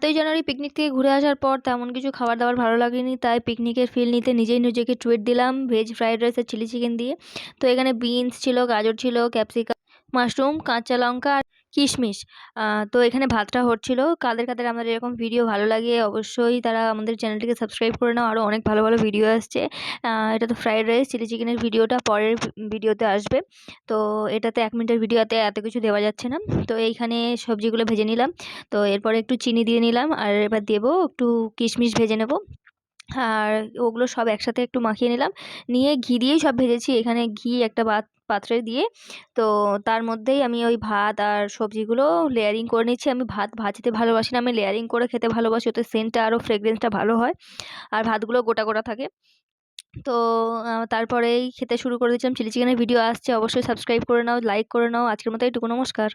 ৭ই জানুয়ারি পিকনিক থেকে ঘুরে আসার পর তেমন কিছু খাবার দাবার ভালো লাগেনি, তাই পিকনিকের ফিল নিতে নিজেই নিজেকে ট্রিট দিলাম ভেজ ফ্রাইড রাইস আর চিলি চিকেন দিয়ে। তো এখানে বিনস ছিল, গাজর ছিল, ক্যাপসিকাম, মাশরুম, কাঁচা লঙ্কা আর কিশমিশ। তো এখানে ভাতটা হচ্ছিল। কাদের কাদের আমাদের এরকম ভিডিও ভালো লাগে অবশ্যই তারা আমাদের চ্যানেলটিকে সাবস্ক্রাইব করে নাও, আরও অনেক ভালো ভালো ভিডিও আসছে। এটা তো ফ্রাইড রাইস, চিলি চিকেনের ভিডিওটা পরের ভিডিওতে আসবে। তো এটাতে 1 মিনিটের ভিডিওতে এত কিছু দেওয়া যাচ্ছে না। তো এইখানে সবজিগুলো ভেজে নিলাম। তো এরপরে একটু চিনি দিয়ে নিলাম, আর এবার দেবো একটু কিশমিশ ভেজে নেব। আর ওগুলো সব একসাথে একটু মাখিয়ে নিলাম, নিয়ে ঘি দিয়েই সব ভেজেছি। এখানে ঘি একটা পাত্রে দিয়ে, তো তার মধ্যেই আমি ওই ভাত আর সবজিগুলো লেয়ারিং করে নিচ্ছি। আমি ভাত ভাজতে ভালোবাসি না, আমি লেয়ারিং করে খেতে ভালোবাসি, ওতে সেন্টটা আরও ফ্রেগরেন্সটা ভালো হয়, আর ভাতগুলো গোটা গোটা থাকে। তো তারপরেই খেতে শুরু করে দিয়েছিলাম। চিলি চিকেনের ভিডিও আসছে, অবশ্যই সাবস্ক্রাইব করে নাও, লাইক করে নাও। আজকের মতো এইটুকু, নমস্কার।